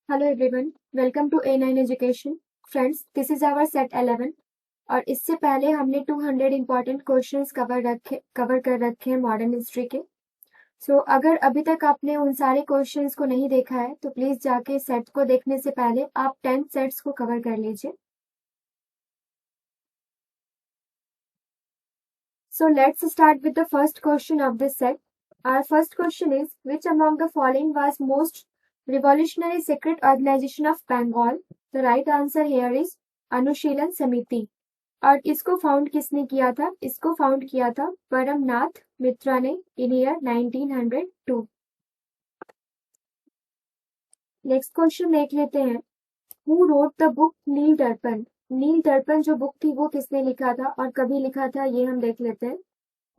Hello everyone, welcome to A9 education. Friends, this is our set 11 और इससे पहले हमने 200 इंपॉर्टेंट क्वेश्चंस कवर कर रखे हैं मॉडर्न हिस्ट्री के। अगर अभी तक आपने उन सारे क्वेश्चंस को नहीं देखा है तो प्लीज जाके सेट को देखने से पहले आप 10 सेट्स को कवर कर लीजिए। So let's start with the first question of this set. Our first question is, which among the following was most revolutionary secret organization of Bengal? The right answer here is अनुशीलन समिति। और इसको found किसने किया था? इसको found किया था परमनाथ मित्रा ने इन ईयर 1902। नेक्स्ट क्वेश्चन देख लेते हैं। Who wrote the book नील दर्पण? नील दर्पण जो बुक थी वो किसने लिखा था और कभी लिखा था, ये हम देख लेते हैं।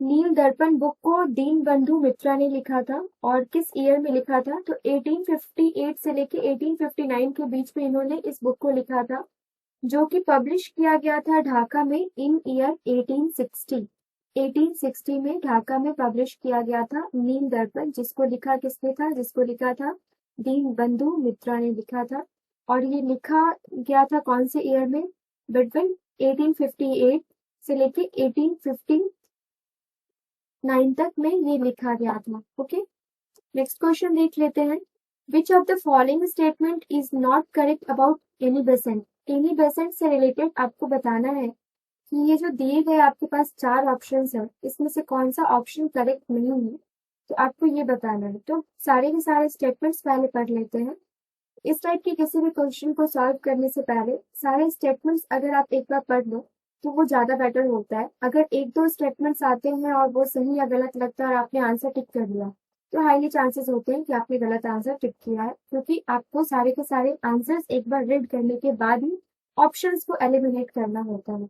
नील दर्पण बुक को दीन बंधु मित्रा ने लिखा था और किस ईयर में लिखा था? तो 1858 से लेके 1859 के बीच में इन्होंने इस बुक को लिखा था, जो कि पब्लिश किया गया था ढाका में इन ईयर 1860। 1860 में ढाका में पब्लिश किया गया था नील दर्पण, जिसको लिखा किसने था? जिसको लिखा था दीन बंधु मित्रा ने लिखा था। और ये लिखा गया था कौन से ईयर में? बिटवीन 1858 से लेके 1859 तक में ये लिखा गया था। ओके, नेक्स्ट क्वेश्चन देख लेते हैं। विच of the following statement is not correct about Annie Besant? Annie Besant से रिलेटेड आपको बताना है कि ये जो दिए गए आपके पास 4 ऑप्शंस हैं, इसमें से कौन सा ऑप्शन करेक्ट नहीं है, तो आपको ये बताना है। तो सारे के सारे स्टेटमेंट्स पहले पढ़ लेते हैं। इस टाइप के किसी भी क्वेश्चन को सॉल्व करने से पहले सारे स्टेटमेंट्स अगर आप एक बार पढ़ लो तो वो ज्यादा बेटर होता है। अगर एक दो स्टेटमेंट्स आते हैं और वो सही या गलत लगता है और आपने आंसर टिक कर लिया, तो हाईली चांसेस होते हैं कि आपने गलत आंसर टिक किया है, क्योंकि आपको सारे के सारे आंसर्स एक बार रीड करने के बाद ही ऑप्शंस को एलिमिनेट करना होता है।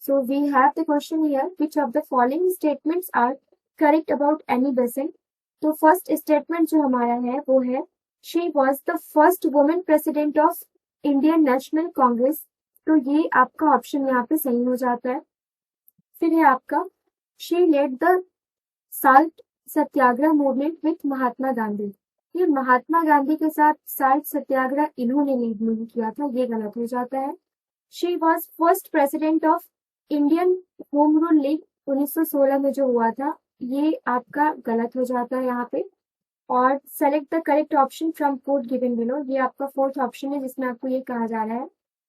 So we have the question here, which of the following statements are correct about Annie Besant? तो फर्स्ट स्टेटमेंट जो हमारा है वो है, she was the first women president of Indian National Congress. तो ये आपका ऑप्शन यहाँ पे सही हो जाता है। फिर है आपका, she led the salt satyagraha movement with Mahatma Gandhi. ये महात्मा गांधी के साथ साल्ट सत्याग्रह इन्होंने लीड नहीं किया था, ये गलत हो जाता है। She was first president of Indian Home Rule league 1916 में जो हुआ था, ये आपका गलत हो जाता है यहाँ पे। और select the correct option from code given below, ये आपका फोर्थ ऑप्शन है, जिसमें आपको ये कहा जा रहा है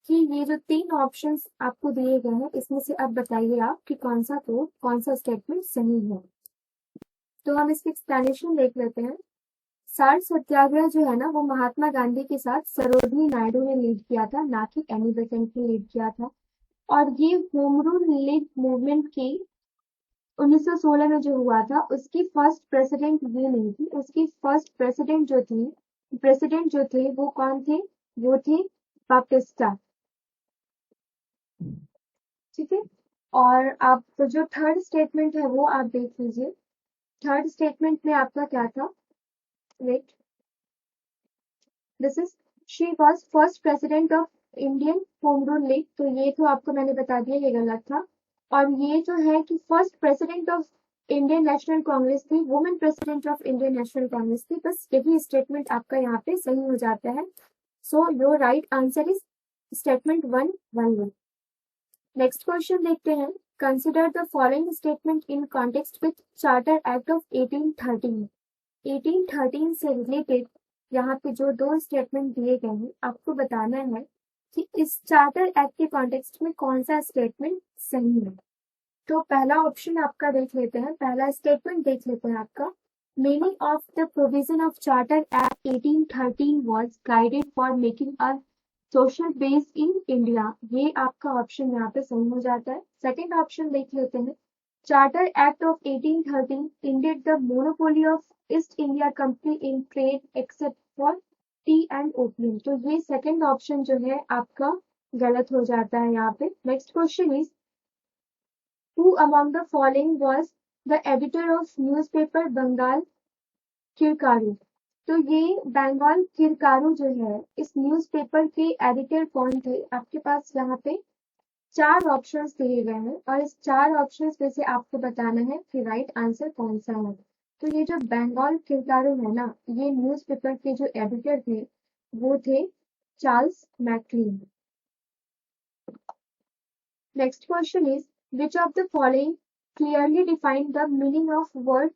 कि ये जो 3 ऑप्शंस आपको दिए गए हैं, इसमें से अब बताइए आप कि कौन सा कोड, कौन सा स्टेटमेंट सही है। तो हम इसकी एक्सप्लेनेशन देख लेते हैं। साल्ट सत्याग्रह जो है ना, वो महात्मा गांधी के साथ सरोजनी नायडू ने लीड किया था, ना कि एनी बेसेंट ने लीड किया था। और ये होम रूल लीग मूवमेंट की 1916 में जो हुआ था, उसकी फर्स्ट प्रेसिडेंट ये नहीं थी। उसकी फर्स्ट प्रेसिडेंट जो थे वो कौन थे? वो थे बाप्टिस्टा। ठीक है, और आप तो जो थर्ड स्टेटमेंट है वो आप देख लीजिए। थर्ड स्टेटमेंट में आपका क्या था? Wait, this is, she was first president of Indian Home Rule League. तो ये तो आपको मैंने बता दिया, ये गलत था। और ये जो है कि first president of Indian National Congress थी, women president of Indian National Congress थी। बस यही स्टेटमेंट आपका यहाँ पे सही हो जाता है। So your right answer is statement 111। Next question देखते हैं। Consider the following statement in context with charter act of 1813। 1813 से रिलेटेड यहाँ पे जो 2 स्टेटमेंट दिए गए हैं, आपको बताना है कि इस चार्टर एक्ट के कॉन्टेक्स्ट में कौन सा स्टेटमेंट सही है। तो पहला ऑप्शन आपका देख लेते हैं, पहला स्टेटमेंट देख लेते हैं आपका। Meaning of the provision of charter act 1813 was guided for making a social base in India. ये आपका ऑप्शन यहाँ पे सही हो जाता है। सेकंड ऑप्शन देख लेते हैं। Charter act of 1813 ended the monopoly of east India company in trade except for T and opium. तो ये सेकंड ऑप्शन जो है आपका गलत हो जाता है यहाँ पे। Next question is, who among the following was the editor of newspaper Bengal किरकारू? तो ये बंगाल किरकारू जो है, इस न्यूज़पेपर के एडिटर कौन थे? आपके पास यहाँ पे 4 ऑप्शंस दिए गए हैं और इस 4 ऑप्शंस में से आपको बताना है कि राइट आंसर कौन सा है। तो ये जो बंगाल किरकारू है ना, ये न्यूज़पेपर के जो एडिटर थे, वो थे Charles McLean. Next question is which of the following clearly define the meaning of word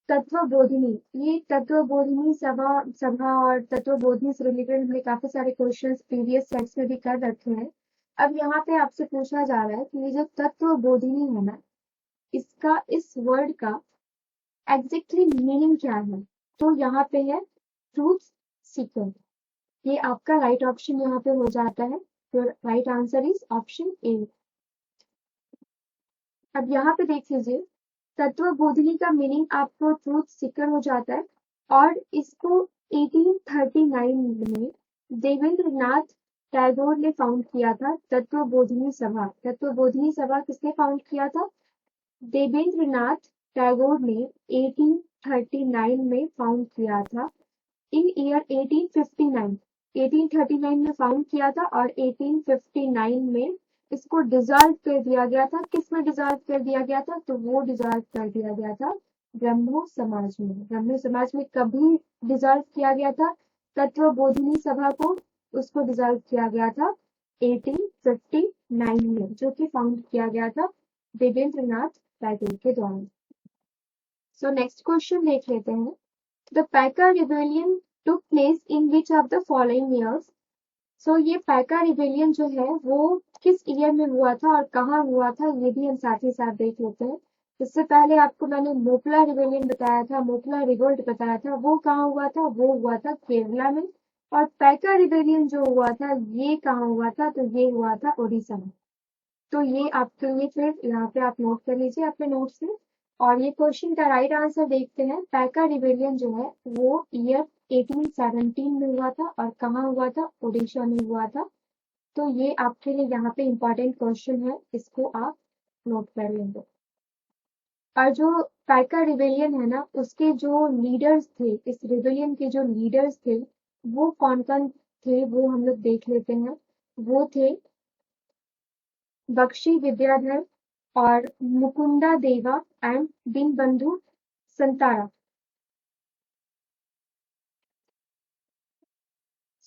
Tattvabodhini. ये तत्वबोधिनी सभा सभा और तत्वबोधिनी से रिलेटेड हमने काफी सारे क्वेश्चंस प्रीवियस सेट्स में भी कर रखे हैं। अब यहाँ पे आपसे पूछा जा रहा है कि ये जो तत्वबोधिनी है ना, इसका इस वर्ड का एग्जैक्टली मीनिंग क्या है। तो यहाँ पे है ट्रूथ सीकर। ये आपका राइट ऑप्शन यहाँ पे हो जाता है। तो right answer is option A. अब यहाँ पे देख लीजिए, तत्वबोधिनी का मीनिंग आपको ट्रूथ सीकर हो जाता है और इसको 1839 में देवेंद्र नाथ टैगोर ने फाउंड किया था। तत्वबोधिनी सभा, तत्वबोधिनी सभा किसने फाउंड किया था? देवेंद्र नाथ टैगोर ने 1839 में फाउंड किया था। इन ईयर 1839 में फाउंड किया था और 1859 में इसको डिसॉल्व कर दिया गया था। किस में डिसॉल्व कर दिया गया था? तो वो डिसॉल्व कर दिया गया था ब्रह्मो समाज में। ब्रह्मो समाज में कभी डिसॉल्व किया गया था तत्वबोधिनी सभा को? उसको डिसॉल्व किया गया था 1859 में, जो कि फाउंड किया गया था देवेंद्र नाथ टैगोर के द्वारा। सो नेक्स्ट क्वेश्चन देख लेते हैं। The Paika Rebellion took place in which of the following years? So ये पैका रिबेलियन जो है वो किस ईयर में हुआ था और कहाँ हुआ था, ये भी हम साथ ही साथ देख लेते हैं। इससे पहले आपको मैंने मोपला रिबेलियन बताया था, मोपला रिवोल्ट बताया था, वो कहाँ हुआ था? वो हुआ था केरला में। और पैका रिबेलियन जो हुआ था ये कहाँ हुआ था? तो ये हुआ था उड़ीसा में। तो ये आपके लिए फिर यहाँ पे आप नोट कर लीजिए अपने नोट्स में। और ये क्वेश्चन का राइट आंसर देखते हैं। पैका रिबेलियन जो है वो ईयर 1817 में हुआ था और कहाँ हुआ था? ओडिशा में हुआ था। तो ये आपके लिए यहाँ पे इम्पोर्टेंट क्वेश्चन है, इसको आप नोट कर लेंगे। और जो पैका रिबेलियन है ना, उसके जो लीडर्स थे, इस रिबेलियन के जो लीडर्स थे वो कौन कौन थे वो हम लोग देख लेते हैं। वो थे बख्शी विद्याधर और Mukunda Deva and Dinabandhu Santra.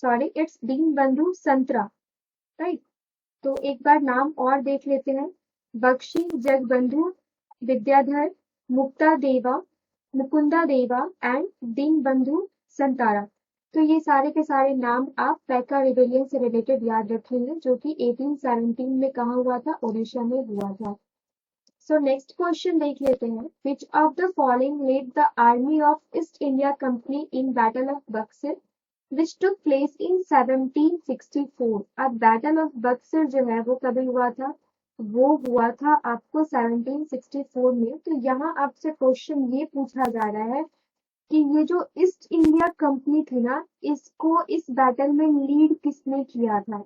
Sorry, it's Dinabandhu Santra, right. तो एक बार नाम और देख लेते हैं। बख्शी जगबंधु विद्याधर, मुकुंदा देवा एंड दीनबंधु संतारा। तो ये सारे के सारे नाम आप पैका रिबेलियन से रिलेटेड याद रखेंगे, जो कि 1817 में कहाँ हुआ था? ओडिशा में हुआ था। So next question देख लेते हैं। Which of the following led the army of East India Company in Battle of Buxar, which took place in 1764? अब Battle of Buxar जो है वो कभी हुआ था? वो हुआ था आपको 1764 में। तो यहाँ आपसे क्वेश्चन ये पूछा जा रहा है कि ये जो ईस्ट इंडिया कंपनी थी ना, इसको इस बैटल में लीड किसने किया था?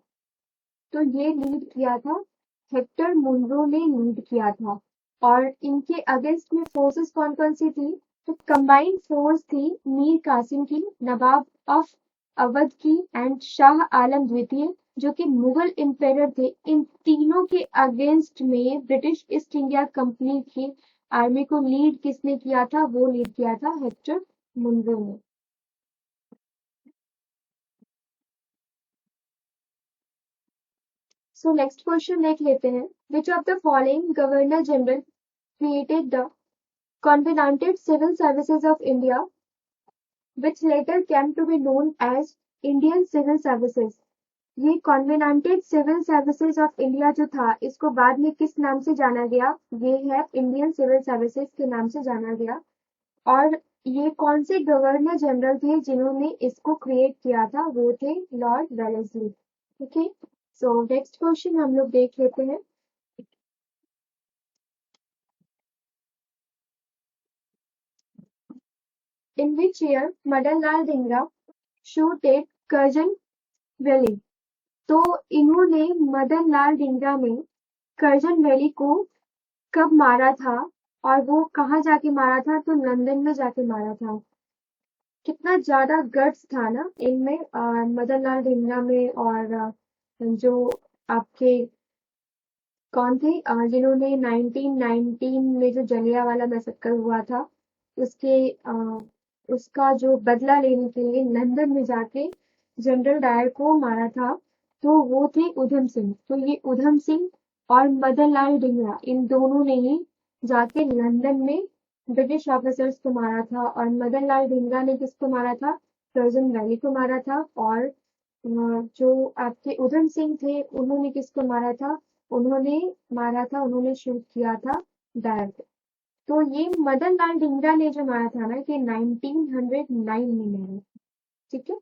तो ये लीड किया था हेक्टर मुनरो ने लीड किया था। और इनके अगेंस्ट में फोर्सेस कौन कौन सी थी? तो कंबाइंड फोर्स थी मीर कासिम की, नवाब ऑफ अवध की एंड शाह आलम द्वितीय, जो कि मुगल एम्पायर थे। इन तीनों के अगेंस्ट में ब्रिटिश ईस्ट इंडिया कंपनी की आर्मी को लीड किसने किया था? वो लीड किया था हेक्टर मुनरो ने। सो नेक्स्ट क्वेश्चन देख लेते हैं। विच of the following governor general created the Covenanted Civil Services of India, which later came to be known as Indian Civil Services? ये Covenanted Civil Services of India जो था, इसको बाद में किस नाम से जाना गया? ये है इंडियन सिविल सर्विसेज के नाम से जाना गया। और ये कौन से गवर्नर जनरल थे जिन्होंने इसको क्रिएट किया था? वो थे Lord Wellesley. Okay, so next question हम लोग देख लेते हैं। In which year Madan Lal Dhingra shooted Curzon Wyllie? तो इन्होंने मदन लाल धिंगरा में करजन वैली को कब मारा था और वो कहाँ जाके मारा था? तो लंदन में जाके मारा था। कितना ज्यादा गट्स था ना इनमें, मदन लाल धिंगरा में। और जो आपके कौन थे जिन्होंने 1919 में जो जलियांवाला मैसेकर हुआ था उसके उसका जो बदला लेने के लिए लंदन में जाके जनरल डायर को मारा था, तो वो थे उधम सिंह। तो ये उधम सिंह और मदन लाल ढींगरा, इन दोनों ने ही जाके लंदन में ब्रिटिश ऑफिसर्स को मारा था। और मदन लाल ढींगरा ने किसको मारा था? कर्जन वैली को मारा था। और जो आपके उधम सिंह थे, उन्होंने किसको मारा था? उन्होंने शूट किया था डायर को। तो ये मदन लाल ढींगरा ने जो मारा था ना, कि 1909 में मारा, ठीक है।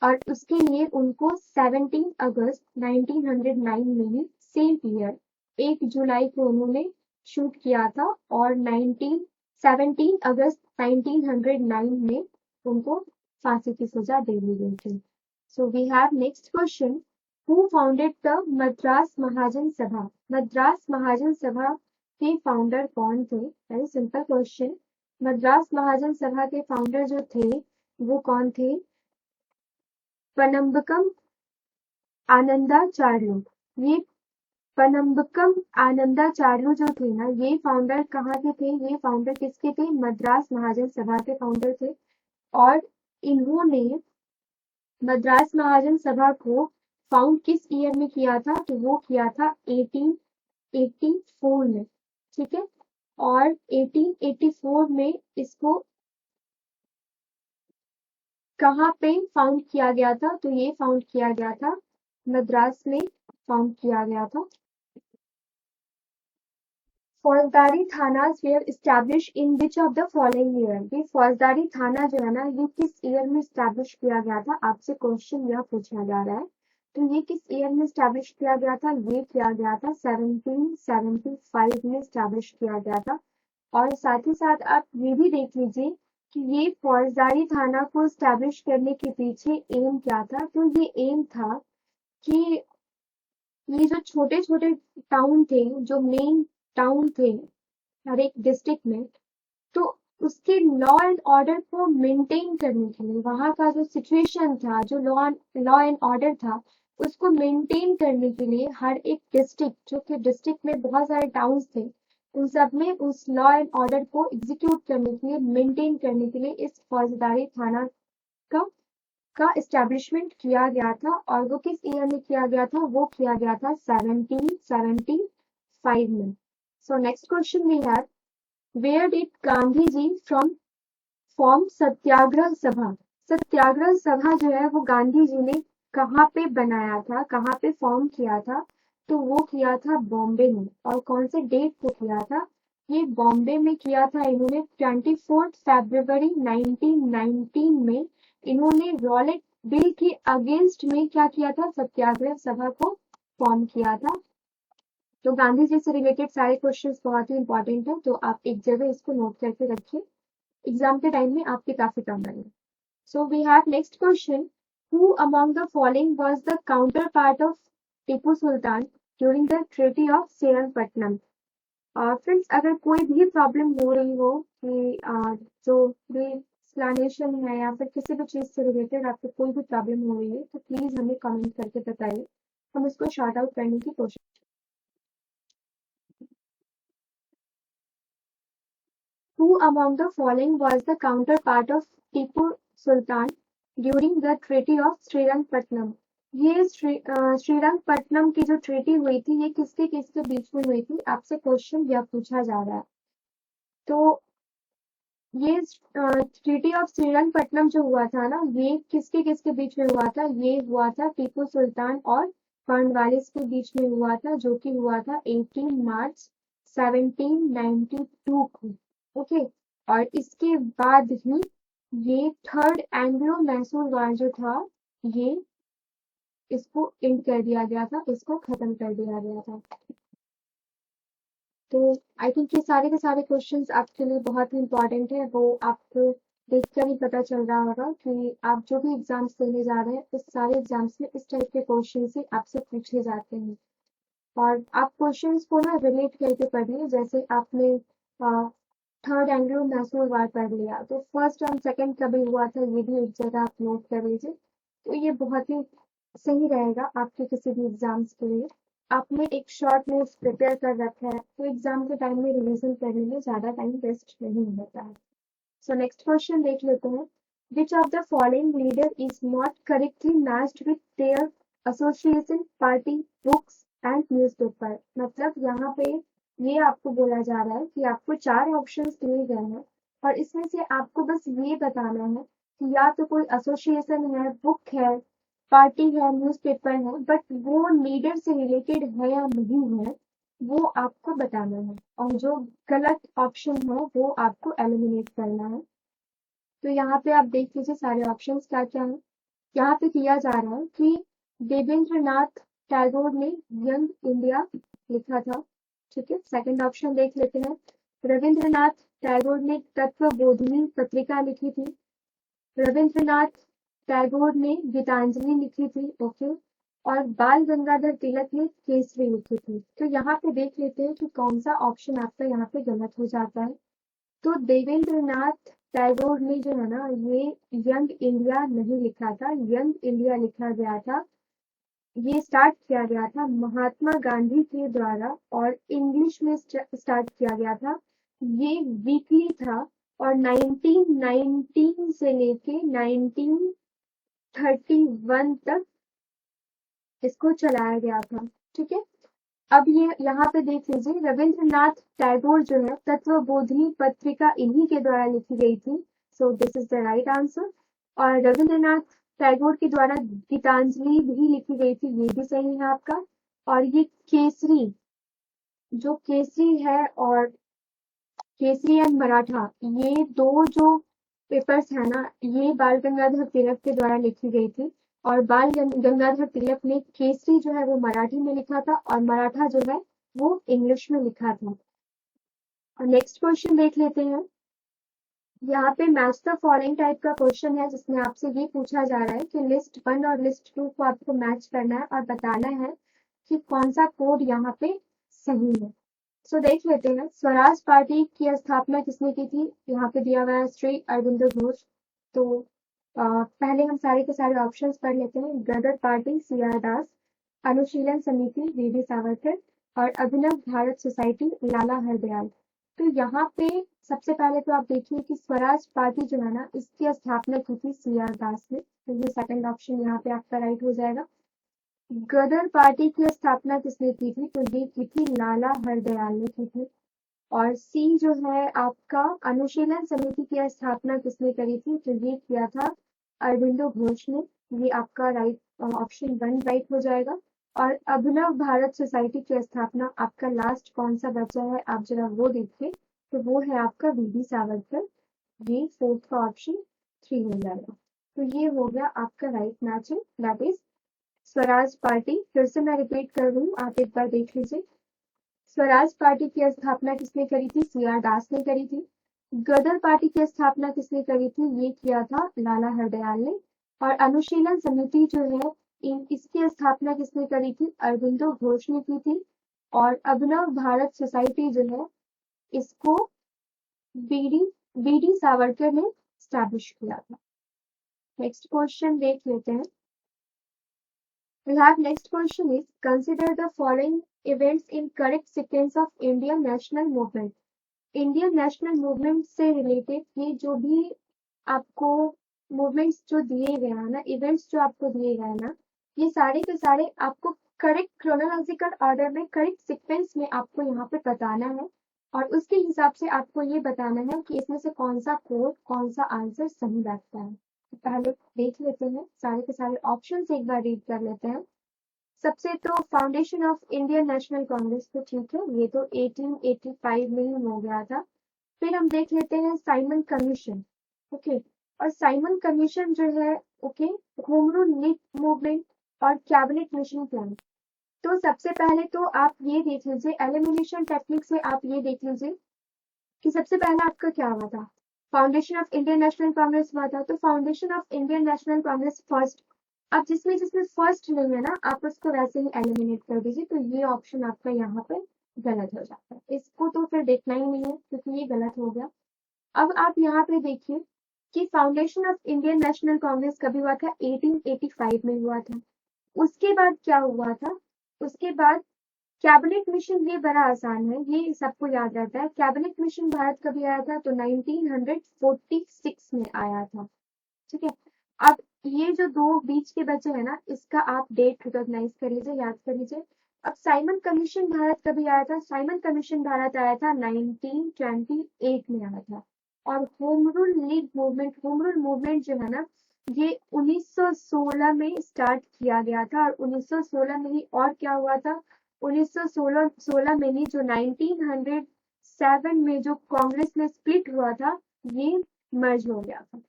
और उसके लिए उनको 17 अगस्त 1909 में ही, सेम ईयर, 1 जुलाई को उन्होंने शूट किया था। और 17 अगस्त 1909 में उनको फांसी की सजा दे दी गई थी। So we have next question, who founded the Madras Mahajan Sabha? Madras Mahajan Sabha के फाउंडर कौन थे? Very simple question. Madras Mahajan Sabha के फाउंडर जो थे, वो कौन थे? पनम्बकम आनंदाचार्य। ये पनम्बकम आनंदाचार्य जो थे ना, ये फाउंडर कहाँ के थे? ये फाउंडर किसके थे? मद्रास महाजन सभा के फाउंडर थे। और इन्होंने मद्रास महाजन सभा को फाउंड किस ईयर में किया था? तो वो किया था 1884 में, ठीक है। और 1884 में इसको कहाँ पे फाउंड किया गया था? तो ये फाउंड किया गया था मद्रास में, फाउंड किया गया था। फौजदारी थानास were establish in which of the following year? ये फौजदारी थाना जो है ना, ये किस ईयर में एस्टैब्लिश किया गया था? आपसे क्वेश्चन यह पूछा जा रहा है। तो ये किस ईयर में एस्टैब्लिश किया गया था? ये किया गया था 1775 में एस्टैब्लिश किया गया था। और साथ ही साथ आप ये भी देख लीजिए कि ये फौजदारी थाना को एस्टैब्लिश करने के पीछे एम क्या था? तो ये एम था कि ये जो छोटे छोटे टाउन थे, जो मेन टाउन थे हर एक डिस्ट्रिक्ट में, तो उसके लॉ एंड ऑर्डर को मेंटेन करने के लिए, वहां का जो सिचुएशन था, जो लॉ एंड ऑर्डर था, उसको मेंटेन करने के लिए हर एक डिस्ट्रिक्ट, जो कि डिस्ट्रिक्ट में बहुत सारे टाउन्स थे, उन सब में उस लॉ एंड ऑर्डर को एग्जीक्यूट करने के लिए, मेंटेन करने के लिए इस फौजदारी थाना का एस्टेब्लिशमेंट किया गया था। और वो किस ईयर में किया गया था? वो किया गया था 1775 में। So next question we have, where did Gandhi ji from form Satyagraha Sabha? Satyagraha सभा जो है वो गांधी जी ने कहाँ पे बनाया था, कहाँ पे फॉर्म किया था? तो वो किया था बॉम्बे में। और कौन से डेट को किया था? ये बॉम्बे में किया था इन्होंने 24 फरवरी 1919 में। इन्होंने रॉलेट बिल के अगेंस्ट में क्या किया था? सत्याग्रह सभा को फॉर्म किया था। तो गांधी जी से रिलेटेड सारे क्वेश्चंस बहुत ही इंपॉर्टेंट है, तो आप एक जगह इसको नोट करके रखिए, एग्जाम के टाइम में आपके काफी काम आएंगे। So we have next question, who among the following was the counterpart of Tipu Sultan during the treaty of Srirangapatnam? Friends, अगर कोई भी प्रॉब्लम हो रही हो कि जो भी एक्सप्लेनेशन है या फिर किसी भी चीज से रिलेटेड आपको कोई भी प्रॉब्लम हो रही है, तो प्लीज हमें कमेंट करके बताइए, हम इसको शॉर्ट आउट करने की कोशिश। Who among the following was the counterpart of Tipu Sultan during the Treaty of Srirangpatnam? ये श्रीरंगपट्टनम की जो ट्रीटी हुई थी, ये किसके किसके बीच में हुई थी? आपसे क्वेश्चन यह पूछा जा रहा है। तो ये ट्रीटी ऑफ श्रीरंगपट्टनम जो हुआ था ना, ये किसके किसके बीच में हुआ था? ये हुआ था टीपू सुल्तान और कॉर्नवालिस के बीच में हुआ था, जो कि हुआ था 18 मार्च 1792 को। ओके, और इसके बाद ही ये थर्ड एंग्लो मैसूर वार जो था, ये इसको एंड कर दिया गया था, इसको खत्म कर दिया गया था। तो आई थिंक ये सारे के सारे क्वेश्चंस आपके लिए बहुत ही इंपॉर्टेंट है। वो आपको देखकर ही पता चल रहा होगा कि आप जो भी एग्जाम्स देने जा रहे हैं, उस सारे एग्जाम्स में इस टाइप के क्वेश्चन से आपसे पूछे जाते हैं। और आप क्वेश्चंस को ना रिलेट करके पढ़िए, जैसे आपने थर्ड एंग्लो मैसूर वार पढ़ लिया, तो फर्स्ट और सेकंड कभी हुआ था, ये भी एक जगह आप नोट कर लीजिए। तो ये बहुत ही सही रहेगा आपके किसी भी एग्जाम्स के लिए। आपने एक शॉर्ट नोट्स प्रिपेयर कर रखा है, तो एग्जाम के टाइम में रिवीजन करने में ज्यादा टाइम वेस्ट नहीं होता है। सो नेक्स्ट क्वेश्चन देख लेते हैं, विच of the following leader is not correctly matched with their association, party, books and newspaper. मतलब यहाँ पे ये आपको बोला जा रहा है कि आपको 4 ऑप्शंस दिए गए हैं और इसमें से आपको बस ये बताना है कि या तो कोई एसोसिएशन है, बुक है, पार्टी है, न्यूज़पेपर है, बट वो लीडर से रिलेटेड है या नहीं है, वो आपको बताना है और जो गलत ऑप्शन है वो आपको एलिमिनेट करना है। तो यहाँ पे आप देख लीजिए सारे ऑप्शंस क्या क्या है। यहाँ पे किया जा रहा है कि देवेंद्रनाथ टैगोर ने यंग इंडिया लिखा था। ठीक है, सेकंड ऑप्शन देख लेते हैं। रविंद्रनाथ टैगोर ने तत्वबोधिनी पत्रिका लिखी थी। रविंद्रनाथ टैगोर ने गीतांजलि लिखी थी। ओके, और बाल गंगाधर तिलक ने केसरी लिखी थी। तो यहाँ पे देख लेते हैं कि कौन सा ऑप्शन आपका यहाँ पे गलत हो जाता है। तो देवेंद्रनाथ टैगोर ने जो है ना, ये यंग इंडिया नहीं लिखा था, यंग इंडिया लिखा गया था, ये स्टार्ट किया गया था महात्मा गांधी के द्वारा और इंग्लिश में स्टार्ट किया गया था। ये वीकली था और 1919 से लेके 1931 तक इसको चलाया गया था। ठीक है, अब ये यहाँ पे देख लीजिए, रविंद्रनाथ टैगोर जो है तत्वबोधिनी पत्रिका इन्हीं के द्वारा लिखी गई थी। So this is the right answer. और रविंद्रनाथ टैगोर के द्वारा गीतांजलि भी लिखी गई थी, ये भी सही है आपका। और ये केसरी, जो केसरी है और केसरी एंड मराठा, ये दो जो पेपर्स है ना, ये बाल गंगाधर तिलक के द्वारा लिखी गई थी। और बाल गंगाधर तिलक ने केसरी जो है वो मराठी में लिखा था और मराठा जो है वो इंग्लिश में लिखा था। और नेक्स्ट क्वेश्चन देख लेते हैं। यहाँ पे मैच द फॉलोइंग टाइप का क्वेश्चन है जिसमें आपसे ये पूछा जा रहा है कि लिस्ट 1 और लिस्ट 2 को आपको मैच करना है और बताना है कि कौन सा कोड यहाँ पे सही है। सो देख लेते हैं, स्वराज पार्टी की स्थापना किसने की थी। यहाँ पे दिया हुआ है श्री अरविंदो घोष। तो पहले हम सारे के सारे ऑप्शंस पढ़ लेते हैं। गदर पार्टी CR दास, अनुशीलन समिति VV सावरकर और अभिनव भारत सोसाइटी लाला हरदयाल। तो यहाँ पे सबसे पहले तो आप देखिए कि स्वराज पार्टी जो है ना, इसकी स्थापना की थी CR दास ने। तो ये सेकंड ऑप्शन यहाँ पे आपका राइट हो जाएगा। गदर पार्टी की स्थापना किसने की थी, तो ये की थी लाला हरदयाल ने की थी। और सी जो है आपका अनुशीलन समिति की स्थापना किसने करी थी, तो ये किया था अरविंदो घोष ने। ये आपका राइट ऑप्शन 1 राइट हो जाएगा। और अभिनव भारत सोसाइटी की स्थापना आपका लास्ट कौन सा बचा है, आप जरा वो देखिए, तो वो है आपका VV सावरकर। ये फोर्थ का ऑप्शन 3 हो जाएगा। तो ये हो गया आपका right matching, that is Swaraj party. फिर से मैं रिपीट कर रही हूँ, आप एक बार देख लीजिए। स्वराज पार्टी की स्थापना किसने करी थी, CR दास ने करी थी। गदर पार्टी की स्थापना किसने करी थी, ये किया था लाला हरदयाल ने। और अनुशीलन समिति जो है, इसकी स्थापना किसने करी थी, अरविंदो घोष ने की थी। और अभिनव भारत सोसाइटी जो है, इसको BD सावरकर ने स्टैब्लिश किया था। नेक्स्ट क्वेश्चन देख लेते हैं। We have next question is, consider the following events in correct sequence of Indian national movement. Indian national movement से रिलेटेड ये जो भी आपको मूवमेंट्स जो दिए गए हैं ना, इवेंट्स जो आपको दिए गए हैं ना, ये सारे के सारे आपको करेक्ट क्रोनोलॉजिकल ऑर्डर में, करेक्ट सीक्वेंस में आपको यहाँ पे बताना है और उसके हिसाब से आपको ये बताना है कि इसमें से कौन सा कोड, कौन सा आंसर सही बैठता है। तो पहले देख लेते हैं, सारे के सारे ऑप्शंस एक बार रीड कर लेते हैं। सबसे तो foundation of Indian National Congress, तो ठीक है, ये तो 1885 में ही हो गया था। फिर हम देख लेते हैं साइमन कमीशन। ओके, और साइमन कमीशन जो है, ओके, होम रूल मूवमेंट और कैबिनेट मिशन प्लान। तो सबसे पहले तो आप ये देख लीजिए, एलिमिनेशन टेक्निक से आप ये देख लीजिए कि सबसे पहले आपका क्या हुआ था, foundation of Indian National Congress हुआ था। तो foundation of Indian National Congress first. अब जिसमें जिसमें फर्स्ट नहीं है ना, आप उसको वैसे ही एलिमिनेट कर दीजिए। तो ये ऑप्शन आपका यहाँ पे गलत हो जाता है, इसको तो फिर देखना ही नहीं है क्योंकि ये गलत हो गया। अब आप यहाँ पे देखिए कि foundation of Indian National Congress कभी हुआ था, 1885 में हुआ था। उसके बाद क्या हुआ था, उसके बाद कैबिनेट मिशन, ये बड़ा आसान है, ये सबको याद रहता है। कैबिनेट मिशन भारत कभी आया था, तो 1946 में आया था। ठीक है। अब ये जो दो बीच के बचे हैं ना, इसका आप डेट रिकॉग्नाइज कर लीजिए, याद कर लीजिए। अब साइमन कमीशन भारत कभी आया था? साइमन कमीशन भारत आया था 1928 में आया था। और home Rule league movement, home rule movement जो है ना, ये 1916 में स्टार्ट किया गया था। और 1916 में ही और क्या हुआ था, 1916 में ही जो 1907 में जो कांग्रेस में स्प्लिट हुआ था, ये मर्ज हो गया था।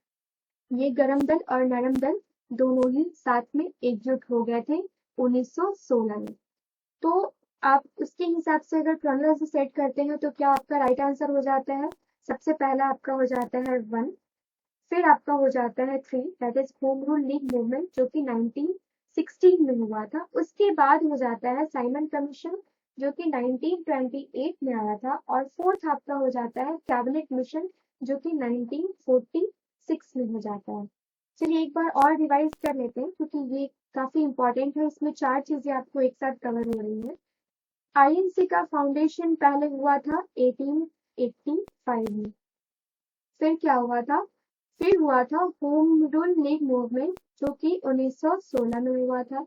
ये गरम दल और नरम दल दोनों ही साथ में एकजुट हो गए थे 1916 में। तो आप उसके हिसाब से अगर क्रोनोलॉजी सेट करते हैं तो क्या आपका राइट आंसर हो जाता है? सबसे पहला आपका हो जाता है 1, फिर आपका हो जाता है 3, that is home Rule league movement जो कि 1916 में हुआ था। उसके बाद हो जाता है साइमन कमीशन जो कि 1928 में आया था। और फोर्थ आपका हो जाता है कैबिनेट मिशन जो कि 1946 में हो जाता है। चलिए एक बार और रिवाइज कर लेते हैं क्योंकि ये काफी इंपॉर्टेंट है, इसमें 4 चीजें आपको एक साथ कवर हो रही है। आईएनसी का फाउंडेशन पहले हुआ था 1885 में। फिर क्या हुआ था? फिर हुआ था होम रूल लीग मूवमेंट जो कि 1916 में हुआ था।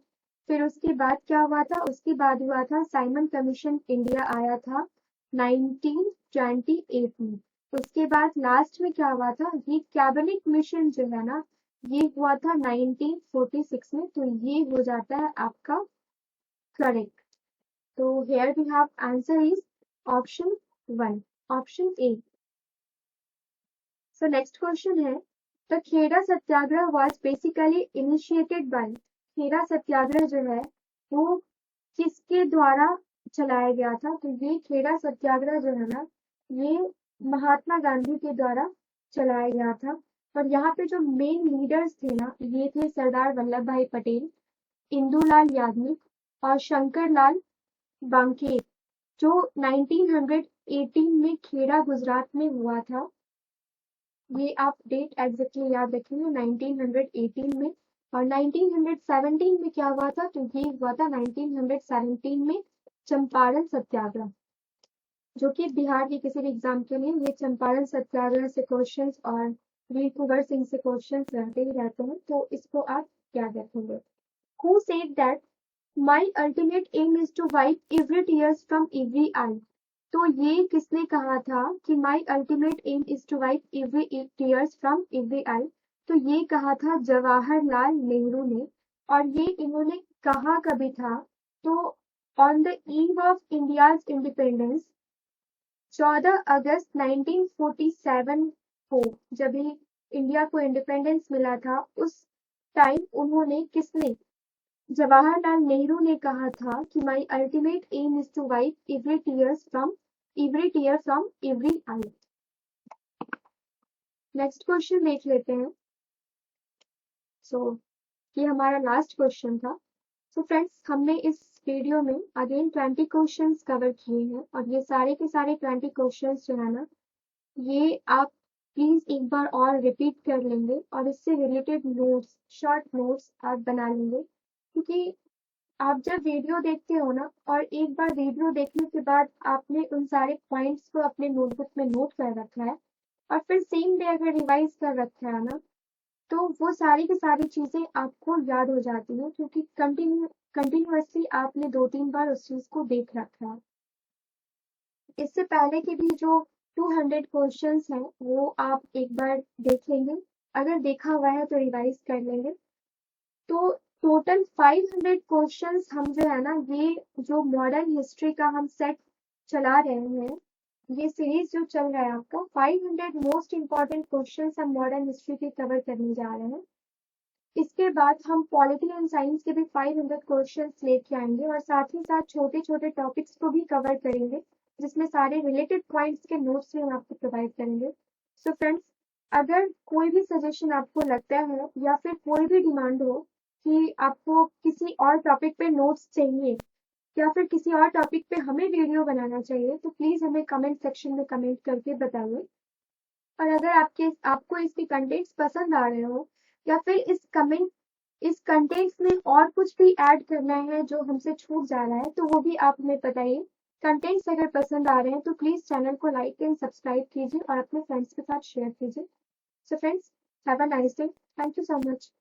फिर उसके बाद क्या हुआ था? उसके बाद हुआ था साइमन कमीशन इंडिया आया था 1928 में। उसके बाद लास्ट में क्या हुआ था? ये कैबिनेट मिशन जो है ना, ये हुआ था 1946 में। तो ये हो जाता है आपका करेक्ट। तो here we have answer is option 1, option A. So next question है, the Kheda Satyagraha was basically initiated by, Kheda सत्याग्रह जो है वो किसके द्वारा चलाया गया था? तो ये खेड़ा सत्याग्रह जो है ना, ये महात्मा गांधी के द्वारा चलाया गया था। और यहाँ पे जो मेन लीडर्स थे ना, ये थे सरदार वल्लभ भाई पटेल, इंदुलाल याग्निक और शंकर लाल बांकेर, जो 1918 में खेड़ा गुजरात में हुआ था। ये आप डेट एग्जैक्टली याद रखेंगे 1918 में। और 1917 में क्या हुआ था? तो ये हुआ था 1917 में चंपारण सत्याग्रह, जो कि बिहार के किसी भी एग्जाम के लिए ये चंपारण सत्याग्रह से क्वेश्चंस और वीर कुंवर सिंह से क्वेश्चंस रहते ही रहते हैं, तो इसको आप याद रखेंगे। Who said that my ultimate aim is to wipe every tears from every eye? तो ये किसने कहा था कि my ultimate aim is to wipe every tears from every eye? तो ये कहा था जवाहरलाल नेहरू ने। और ये इन्होंने कहा कभी था? तो on the eve of India's independence 14 अगस्त 1947 को, जब ही इंडिया को इंडिपेंडेंस मिला था, उस टाइम उन्होंने, किसने? जवाहरलाल नेहरू ने कहा था कि my ultimate aim is to wipe every tear from every eye. Next question देख लेते हैं। ये हमारा लास्ट क्वेश्चन था। फ्रेंड्स, हमने इस वीडियो में अगेन 20 क्वेश्चंस कवर किए हैं और ये सारे के सारे 20 क्वेश्चंस जो है ना, ये आप प्लीज एक बार और रिपीट कर लेंगे और इससे रिलेटेड नोट्स, शॉर्ट नोट्स आप बना लेंगे। क्योंकि आप जब वीडियो देखते हो ना, और एक बार वीडियो देखने के बाद आपने उन सारे पॉइंट्स को अपने नोटबुक में नोट कर रखा है और फिर सेम डे अगर रिवाइज कर रखा है ना, तो वो सारी की सारी चीजें आपको याद हो जाती हैं क्योंकि कंटिन्यूअसली आपने 2-3 बार उस चीज को देख रखा है। इससे पहले के भी जो 200 क्वेश्चंस हैं वो आप एक बार देख लेंगे, अगर देखा हुआ है तो रिवाइज कर लेंगे। तो टोटल 500 क्वेश्चंस हम जो है ना, ये जो मॉडर्न हिस्ट्री का हम सेट चला रहे हैं, ये सीरीज जो चल रहा है आपका, 500 मोस्ट इंपॉर्टेंट क्वेश्चंस हम मॉडर्न हिस्ट्री के कवर करने जा रहे हैं। इसके बाद हम पॉलिटी एंड साइंस के भी 500 क्वेश्चंस लेके आएंगे और साथ ही साथ छोटे छोटे टॉपिक्स को भी कवर करेंगे, जिसमें सारे रिलेटेड पॉइंट्स के नोट्स भी हम आपको प्रोवाइड करेंगे। सो फ्रेंड्स, अगर कोई भी सजेशन आपको लगता है या फिर कोई भी डिमांड हो कि आपको किसी और टॉपिक पे नोट्स चाहिए या फिर किसी और टॉपिक पे हमें वीडियो बनाना चाहिए, तो प्लीज हमें कमेंट सेक्शन में कमेंट करके बताइए। और अगर आपको इसके कंटेंट्स पसंद आ रहे हो या फिर इस कंटेंट्स में और कुछ भी ऐड करना है जो हमसे छूट जा रहा है, तो वो भी आप हमें बताइए। कंटेंट्स अगर पसंद आ रहे हैं तो प्लीज चैनल को लाइक एंड सब्सक्राइब कीजिए और अपने फ्रेंड्स के साथ शेयर कीजिए। So friends, have a nice day. Thank you so much.